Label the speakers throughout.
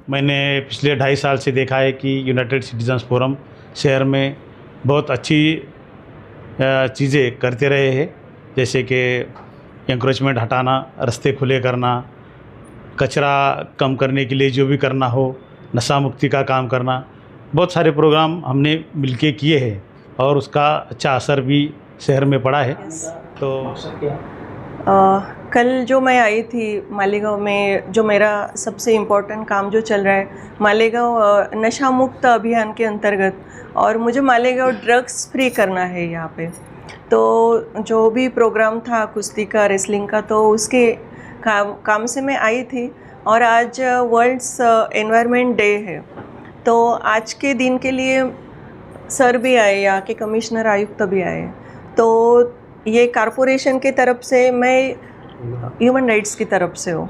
Speaker 1: मैंने पिछले 2.5 साल से देखा है कि यूनाइटेड सिटीजन्स फोरम शहर में बहुत अच्छी चीज़ें करते रहे हैं, जैसे कि एंक्रोचमेंट हटाना, रास्ते खुले करना, कचरा कम करने के लिए जो भी करना हो, नशा मुक्ति का काम करना, बहुत सारे प्रोग्राम हमने मिलके किए हैं और उसका अच्छा असर भी शहर में पड़ा है। तो
Speaker 2: कल जो मैं आई थी मालेगांव में, जो मेरा सबसे इम्पोर्टेंट काम जो चल रहा है मालेगांव नशा मुक्त अभियान के अंतर्गत, और मुझे मालेगांव ड्रग्स फ्री करना है यहाँ पे। तो जो भी प्रोग्राम था कुश्ती का, रेसलिंग का, तो उसके काम से मैं आई थी। और आज वर्ल्ड्स एनवायरनमेंट डे है, तो आज के दिन के लिए सर भी आए, यहाँ के कमिश्नर आयुक्त भी आए। तो ये कारपोरेशन की तरफ से, मैं ह्यूमन राइट्स की तरफ से हूँ।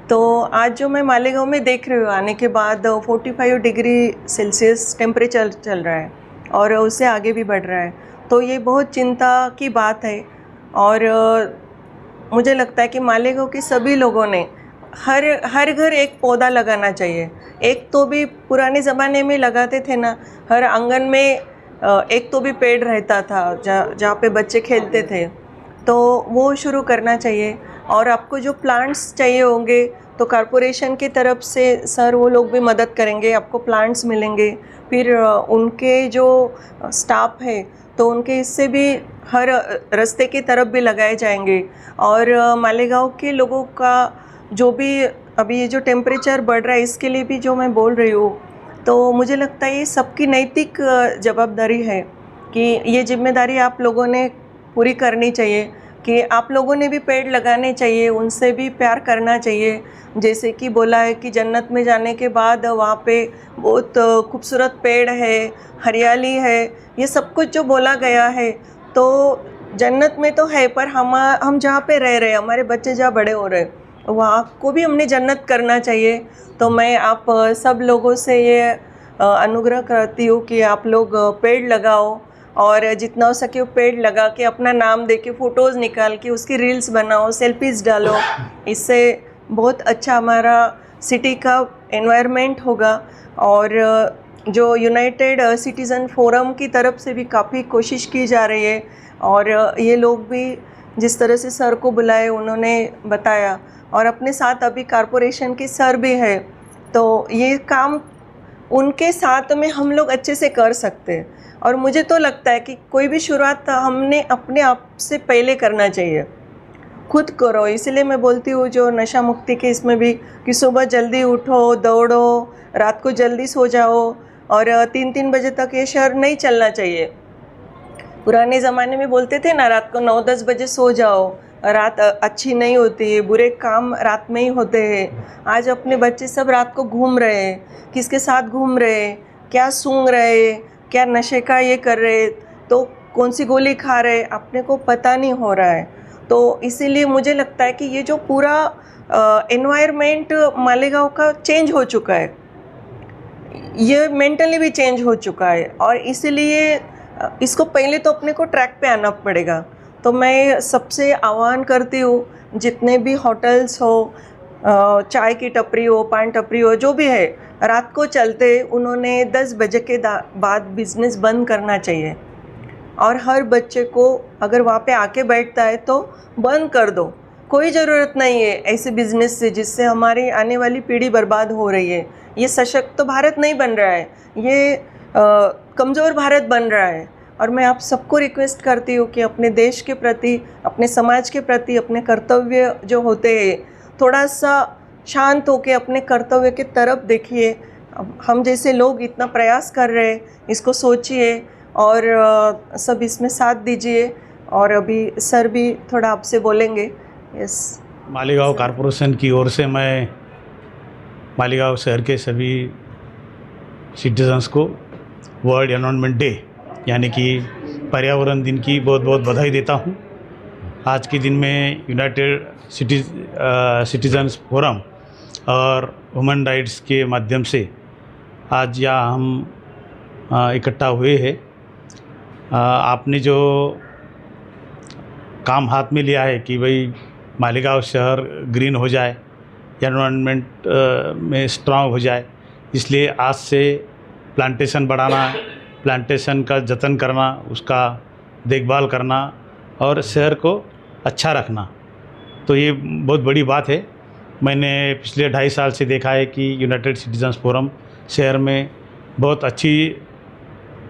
Speaker 2: तो आज जो मैं मालेगांव में देख रही हूँ, आने के बाद 45 डिग्री सेल्सियस टेम्परेचर चल रहा है और उससे आगे भी बढ़ रहा है। तो ये बहुत चिंता की बात है। और मुझे लगता है कि मालेगांव के सभी लोगों ने हर घर एक पौधा लगाना चाहिए। एक तो भी पुराने ज़माने में लगाते थे ना, हर आंगन में एक तो भी पेड़ रहता था जहाँ पे बच्चे खेलते थे, तो वो शुरू करना चाहिए। और आपको जो प्लांट्स चाहिए होंगे तो कॉरपोरेशन की तरफ से सर वो लोग भी मदद करेंगे, आपको प्लांट्स मिलेंगे। फिर उनके जो स्टाफ है तो उनके इससे भी हर रास्ते की तरफ भी लगाए जाएंगे। और मालेगांव के लोगों का जो भी अभी ये जो टेम्परेचर बढ़ रहा है इसके लिए भी जो मैं बोल रही हूँ, तो मुझे लगता है ये सबकी नैतिक जवाबदारी है कि ये जिम्मेदारी आप लोगों ने पूरी करनी चाहिए कि आप लोगों ने भी पेड़ लगाने चाहिए, उनसे भी प्यार करना चाहिए। जैसे कि बोला है कि जन्नत में जाने के बाद वहाँ पे बहुत खूबसूरत पेड़ है, हरियाली है, ये सब कुछ जो बोला गया है, तो जन्नत में तो है, पर हम जहाँ पे रह रहे हैं, हमारे बच्चे जहाँ बड़े हो रहे हैं, वहाँ को भी हमने जन्नत करना चाहिए। तो मैं आप सब लोगों से ये अनुग्रह करती हूँ कि आप लोग पेड़ लगाओ, और जितना हो सके वो पेड़ लगा के अपना नाम दे के फ़ोटोज़ निकाल के उसकी रील्स बनाओ, सेल्फीज़ डालो। इससे बहुत अच्छा हमारा सिटी का एनवायरनमेंट होगा। और जो यूनाइटेड सिटीज़न फोरम की तरफ से भी काफ़ी कोशिश की जा रही है, और ये लोग भी जिस तरह से सर को बुलाए उन्होंने बताया, और अपने साथ अभी कॉरपोरेशन के सर भी है, तो ये काम उनके साथ में हम लोग अच्छे से कर सकते हैं। और मुझे तो लगता है कि कोई भी शुरुआत हमने अपने आप से पहले करना चाहिए, खुद करो। इसलिए मैं बोलती हूँ जो नशा मुक्ति के इसमें भी कि सुबह जल्दी उठो, दौड़ो, रात को जल्दी सो जाओ, और 3-3 बजे तक ये शहर नहीं चलना चाहिए। पुराने ज़माने में बोलते थे ना, रात को 9-10 बजे सो जाओ, रात अच्छी नहीं होती है, बुरे काम रात में ही होते हैं। आज अपने बच्चे सब रात को घूम रहे हैं, किसके साथ घूम रहे हैं, क्या सूंघ रहे हैं, क्या नशे का ये कर रहे, तो कौन सी गोली खा रहे, अपने को पता नहीं हो रहा है। तो इसीलिए मुझे लगता है कि ये जो पूरा एनवायरनमेंट मालेगांव का चेंज हो चुका है, ये मेंटली भी चेंज हो चुका है, और इसीलिए इसको पहले तो अपने को ट्रैक पे आना पड़ेगा। तो मैं सबसे आह्वान करती हूँ, जितने भी होटल्स हो, चाय की टपरी हो, पान टपरी हो, जो भी है, रात को चलते उन्होंने 10 बजे के बाद बिज़नेस बंद करना चाहिए। और हर बच्चे को अगर वहाँ पे आके बैठता है तो बंद कर दो। कोई ज़रूरत नहीं है ऐसे बिज़नेस से जिससे हमारी आने वाली पीढ़ी बर्बाद हो रही है। ये सशक्त तो भारत नहीं बन रहा है, ये कमज़ोर भारत बन रहा है। और मैं आप सबको रिक्वेस्ट करती हूँ कि अपने देश के प्रति, अपने समाज के प्रति अपने कर्तव्य जो होते हैं, थोड़ा सा शांत होकर अपने कर्तव्य की तरफ देखिए। हम जैसे लोग इतना प्रयास कर रहे हैं, इसको सोचिए और सब इसमें साथ दीजिए। और अभी सर भी थोड़ा आपसे बोलेंगे। यस,
Speaker 1: मालेगांव कॉरपोरेशन की ओर से मैं मालेगांव शहर के सभी सिटीजन्स को वर्ल्ड एनवायरनमेंट डे यानी कि पर्यावरण दिन की बहुत बहुत बधाई देता हूँ। आज के दिन में यूनाइटेड सिटीजन्स फोरम और ह्यूमन राइट्स के माध्यम से आज यहाँ हम इकट्ठा हुए हैं। आपने जो काम हाथ में लिया है कि भाई मालेगांव शहर ग्रीन हो जाए, एनवायरनमेंट में स्ट्रांग हो जाए। इसलिए आज से प्लांटेशन बढ़ाना, प्लांटेशन का जतन करना, उसका देखभाल करना और शहर को अच्छा रखना, तो ये बहुत बड़ी बात है। मैंने पिछले 2.5 साल से देखा है कि यूनाइटेड सिटीजन्स फोरम शहर में बहुत अच्छी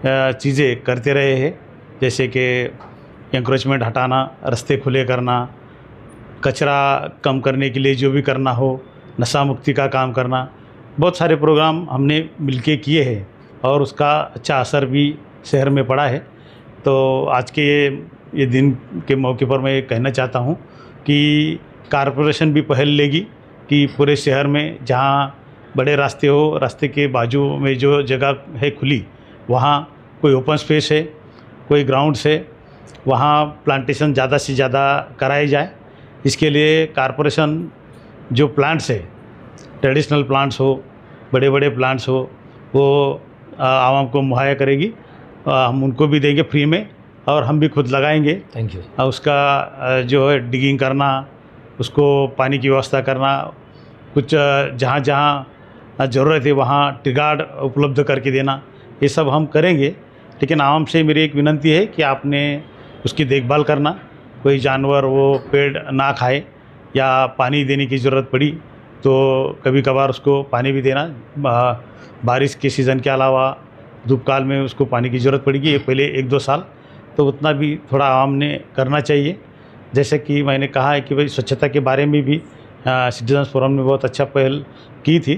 Speaker 1: चीज़ें करते रहे हैं, जैसे कि एंक्रोचमेंट हटाना, रास्ते खुले करना, कचरा कम करने के लिए जो भी करना हो, नशा मुक्ति का काम करना, बहुत सारे प्रोग्राम हमने मिलके किए हैं और उसका अच्छा असर भी शहर में पड़ा है। तो आज के ये दिन के मौके पर मैं कहना चाहता हूँ कि कारपोरेशन भी पहल लेगी कि पूरे शहर में जहाँ बड़े रास्ते हो, रास्ते के बाजू में जो जगह है खुली, वहाँ कोई ओपन स्पेस है, कोई ग्राउंड्स है, वहाँ प्लांटेशन ज़्यादा से ज़्यादा कराई जाए। इसके लिए कारपोरेशन जो प्लांट्स है, ट्रेडिशनल प्लांट्स हो, बड़े बड़े प्लांट्स हो, वो आवाम को मुहैया करेगी। हम उनको भी देंगे फ्री में और हम भी खुद लगाएंगे।
Speaker 3: Thank you.
Speaker 1: उसका जो है डिगिंग करना, उसको पानी की व्यवस्था करना, कुछ जहाँ जहाँ ज़रूरत है वहाँ टिगाड़ उपलब्ध करके देना, ये सब हम करेंगे। लेकिन आवाम से मेरी एक विनती है कि आपने उसकी देखभाल करना, कोई जानवर वो पेड़ ना खाए या पानी देने की ज़रूरत पड़ी तो कभी कभार उसको पानी भी देना। बारिश के सीज़न के अलावा धूपकाल में उसको पानी की ज़रूरत पड़ेगी, पहले 1-2 साल, तो उतना भी थोड़ा आवाम ने करना चाहिए। जैसे कि मैंने कहा है कि भाई स्वच्छता के बारे में भी सिटीजन्स फोरम ने बहुत अच्छा पहल की थी,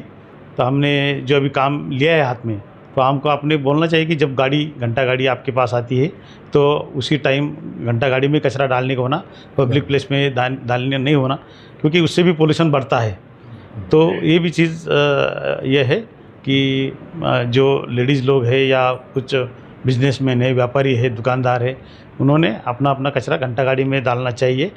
Speaker 1: तो हमने जो अभी काम लिया है हाथ में, तो हमको आपने बोलना चाहिए कि जब घंटा गाड़ी आपके पास आती है तो उसी टाइम घंटा गाड़ी में कचरा डालने को होना, पब्लिक प्लेस में डालने नहीं होना, क्योंकि उससे भी पोल्यूशन बढ़ता है। तो ये भी चीज़ ये है कि जो लेडीज़ लोग है या कुछ बिजनेसमैन है, व्यापारी है, दुकानदार है, उन्होंने अपना अपना कचरा घंटा गाड़ी में डालना चाहिए।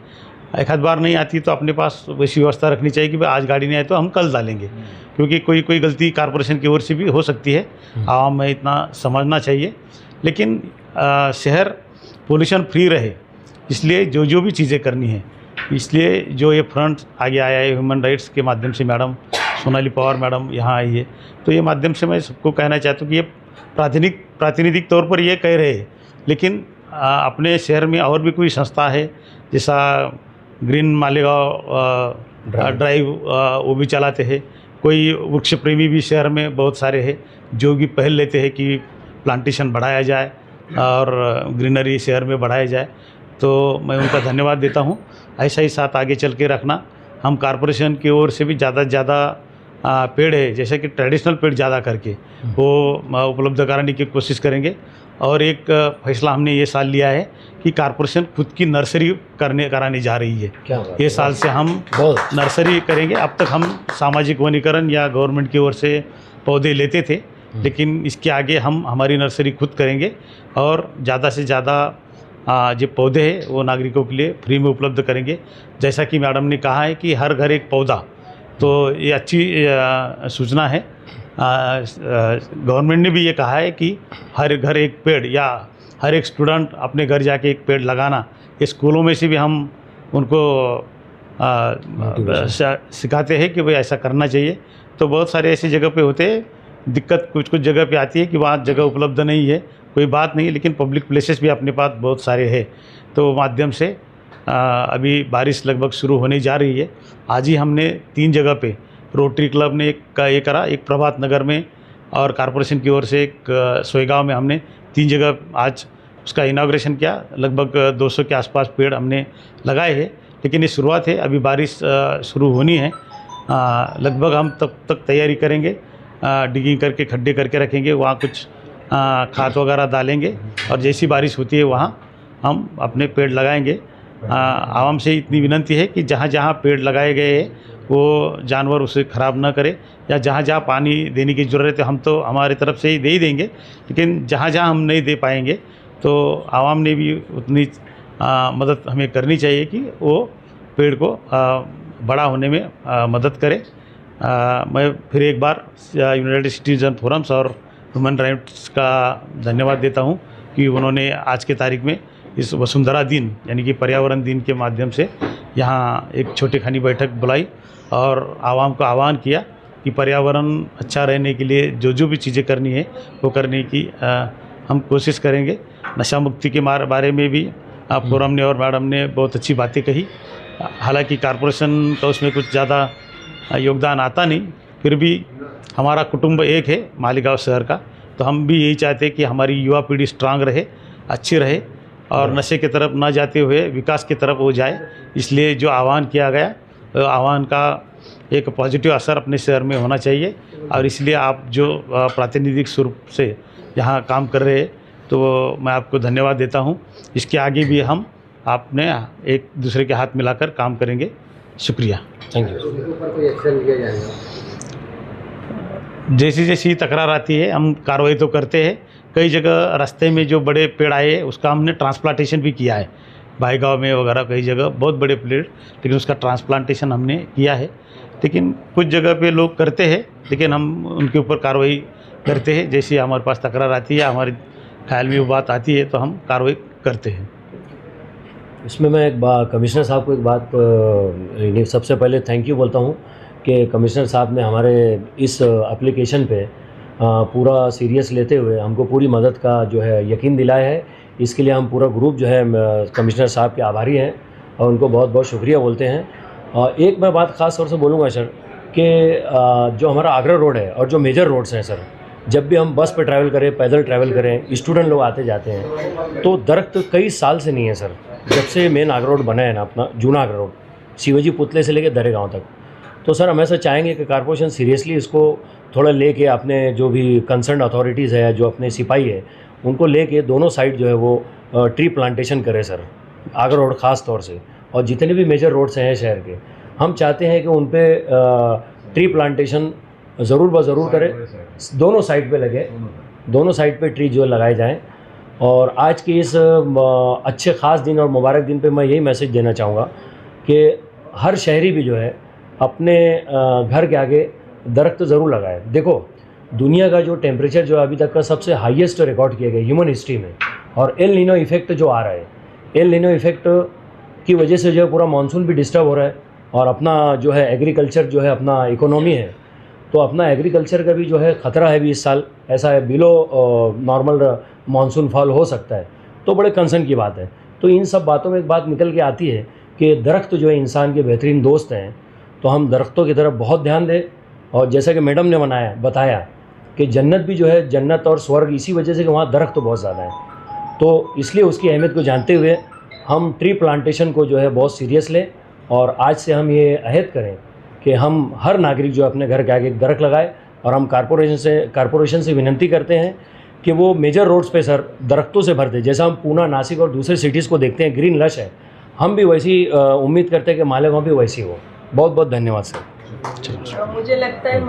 Speaker 1: एक आध बार नहीं आती तो अपने पास वैसी व्यवस्था रखनी चाहिए कि भाई आज गाड़ी नहीं आई तो हम कल डालेंगे, क्योंकि कोई गलती कारपोरेशन की ओर से भी हो सकती है। आवाम में इतना समझना चाहिए। लेकिन शहर पोल्यूशन फ्री रहे, इसलिए जो भी चीज़ें करनी है, इसलिए जो ये फ्रंट आगे आया है ह्यूमन राइट्स के माध्यम से, मैडम सोनाली पवार मैडम यहाँ आई है, तो ये माध्यम से मैं सबको कहना चाहता हूँ कि ये प्रातिनिधिक तौर पर ये कह रहे हैं, लेकिन अपने शहर में और भी कोई संस्था है, जैसा ग्रीन मालेगांव ड्राइव वो भी चलाते हैं। कोई वृक्ष प्रेमी भी शहर में बहुत सारे हैं जो भी पहल लेते हैं कि प्लांटेशन बढ़ाया जाए और ग्रीनरी शहर में बढ़ाया जाए, तो मैं उनका धन्यवाद देता हूँ। ऐसा ही साथ आगे चल के रखना। हम कारपोरेशन की ओर से भी ज़्यादा से ज़्यादा पेड़ है, जैसे कि ट्रेडिशनल पेड़ ज़्यादा करके वो उपलब्ध कराने की कोशिश करेंगे। और एक फैसला हमने ये साल लिया है कि कारपोरेशन खुद की नर्सरी कराने जा रही है। ये साल से हम नर्सरी करेंगे। अब तक हम सामाजिक वनीकरण या गवर्नमेंट की ओर से पौधे लेते थे, लेकिन इसके आगे हम हमारी नर्सरी खुद करेंगे और ज़्यादा से ज़्यादा जो पौधे हैं वो नागरिकों के लिए फ्री में उपलब्ध करेंगे। जैसा कि मैडम ने कहा है कि हर घर एक पौधा, तो ये अच्छी सूचना है। गवर्नमेंट ने भी ये कहा है कि हर घर एक पेड़, या हर एक स्टूडेंट अपने घर जाके एक पेड़ लगाना। ये स्कूलों में से भी हम उनको सिखाते हैं कि भाई ऐसा करना चाहिए। तो बहुत सारे ऐसी जगह पे होते हैं, दिक्कत कुछ जगह पे आती है कि वहाँ जगह उपलब्ध नहीं है, कोई बात नहीं, लेकिन पब्लिक प्लेसेस भी अपने पास बहुत सारे हैं। तो माध्यम से अभी बारिश लगभग शुरू होने जा रही है। आज ही हमने 3 जगह पे रोटरी क्लब ने ये करा, एक प्रभात नगर में और कारपोरेशन की ओर से एक सोएगांव में हमने 3 जगह आज उसका इनाग्रेशन किया। लगभग 200 के आसपास पेड़ हमने लगाए हैं, लेकिन ये शुरुआत है, अभी बारिश शुरू होनी है। लगभग हम तब तक तैयारी करेंगे, डिगिंग करके खड्डे करके रखेंगे, वहाँ कुछ खाद वगैरह डालेंगे और जैसी बारिश होती है वहाँ हम अपने पेड़ लगाएंगे। आवाम से इतनी विनती है कि जहाँ जहाँ पेड़ लगाए गए हैं वो जानवर उसे ख़राब ना करे, या जहाँ जहाँ पानी देने की ज़रूरत है हम तो हमारी तरफ से ही दे ही देंगे, लेकिन जहाँ जहाँ हम नहीं दे पाएंगे तो आवाम ने भी उतनी मदद हमें करनी चाहिए कि वो पेड़ को बड़ा होने में मदद करे। मैं फिर एक बार यूनाइटेड सिटीजन फोरम्स और ह्यूमन राइट्स का धन्यवाद देता हूँ कि उन्होंने आज के तारीख में इस वसुंधरा दिन यानी कि पर्यावरण दिन के माध्यम से यहाँ एक छोटी खानी बैठक बुलाई और आवाम को आह्वान किया कि पर्यावरण अच्छा रहने के लिए जो भी चीज़ें करनी है वो करने की हम कोशिश करेंगे। नशा मुक्ति के बारे में भी फोरम ने और मैडम ने बहुत अच्छी बातें कही। हालांकि कॉरपोरेशन का उसमें कुछ ज़्यादा योगदान आता नहीं, फिर भी हमारा कुटुंब एक है मालीगांव शहर का, तो हम भी यही चाहते हैं कि हमारी युवा पीढ़ी स्ट्रांग रहे, अच्छी रहे और नशे की तरफ ना जाते हुए विकास की तरफ हो जाए। इसलिए जो आह्वान किया गया, आह्वान का एक पॉजिटिव असर अपने शहर में होना चाहिए और इसलिए आप जो प्रातिनिधिक स्वरूप से यहाँ काम कर रहे हैं तो मैं आपको धन्यवाद देता हूँ। इसके आगे भी हम आपने एक दूसरे के हाथ मिलाकर काम करेंगे। शुक्रिया,
Speaker 3: थैंक यू। कोई एक्शन लिया जाएगा?
Speaker 1: जैसी जैसी तकरार आती है हम कार्रवाई तो करते हैं। कई जगह रास्ते में जो बड़े पेड़ आए उसका हमने ट्रांसप्लांटेशन भी किया है, भाईगांव में वगैरह कई जगह बहुत बड़े पेड़, लेकिन उसका ट्रांसप्लांटेशन हमने किया है। लेकिन कुछ जगह पे लोग करते हैं, लेकिन हम उनके ऊपर कार्रवाई करते हैं। जैसे हमारे पास तकरार आती है, हमारे ख्याल में वो बात आती है तो हम कार्रवाई करते हैं।
Speaker 3: इसमें मैं एक बात कमिश्नर साहब को एक बात सबसे पहले थैंक यू बोलता हूँ कि कमिश्नर साहब ने हमारे इस एप्लीकेशन पे पूरा सीरियस लेते हुए हमको पूरी मदद का जो है यकीन दिलाया है। इसके लिए हम पूरा ग्रुप जो है कमिश्नर साहब के आभारी हैं और उनको बहुत बहुत शुक्रिया बोलते हैं। एक मैं बात ख़ास तौर से बोलूँगा सर कि जो हमारा आगरा रोड है और जो मेजर रोड्स हैं सर, जब भी हम बस पे ट्रैवल करें, पैदल ट्रैवल करें, स्टूडेंट लोग आते जाते हैं, तो दरख्त कई साल से नहीं है सर। जब से मेन आगरा रोड बना है ना, अपना जूना आगरा रोड, शिवाजी पुतले से लेकर दरे गाँव तक, तो सर हम ऐसा चाहेंगे कि कॉर्पोरेशन सीरियसली इसको थोड़ा लेके अपने जो भी कंसर्न अथॉरिटीज़ है, जो अपने सिपाही है, उनको लेके दोनों साइड जो है वो ट्री प्लांटेशन करे सर, आगरा रोड ख़ास तौर से, और जितने भी मेजर रोड्स हैं शहर के, हम चाहते हैं कि उन पर ट्री प्लांटेशन ज़रूर ब ज़रूर करें। दोनों साइड पे लगे, दोनों साइड पे ट्री जो लगाए जाएं। और आज के इस अच्छे ख़ास दिन और मुबारक दिन पे मैं यही मैसेज देना चाहूँगा कि हर शहरी भी जो है अपने घर के आगे दरख्त ज़रूर लगाए। देखो, दुनिया का जो टेम्परेचर जो अभी तक का सबसे हाईएस्ट रिकॉर्ड किया गया ह्यूमन हिस्ट्री में, और एल नीनो इफ़ेक्ट जो आ रहा है, एल नीनो इफ़ेक्ट की वजह से जो है पूरा मानसून भी डिस्टर्ब हो रहा है और अपना जो है एग्रीकल्चर जो है अपना इकोनॉमी है, तो अपना एग्रीकल्चर का भी जो है ख़तरा है भी इस साल, ऐसा है बिलो नॉर्मल मानसून फॉल हो सकता है, तो बड़े कंसर्न की बात है। तो इन सब बातों में एक बात निकल के आती है कि दरख्त जो है इंसान के बेहतरीन दोस्त हैं, तो हम दरख्तों की तरफ बहुत ध्यान दें। और जैसा कि मैडम ने बताया कि जन्नत भी जो है, जन्नत और स्वर्ग इसी वजह से कि वहाँ दरख्त तो बहुत ज़्यादा है, तो इसलिए उसकी अहमियत को जानते हुए हम ट्री प्लांटेशन को जो है बहुत सीरियस लें। और आज से हम ये अहद करें कि हम हर नागरिक जो अपने घर के आगे एक दरख्त लगाए। और हम कारपोरेशन से विनती करते हैं कि वो मेजर रोड्स पे सर दरख्तों से भर दे। जैसा हम पूना, नासिक और दूसरे सिटीज़ को देखते हैं ग्रीन लश है, हम भी वैसी उम्मीद करते हैं कि मालेगांव भी वैसी हो। बहुत बहुत धन्यवाद सर।
Speaker 2: मुझे लगता है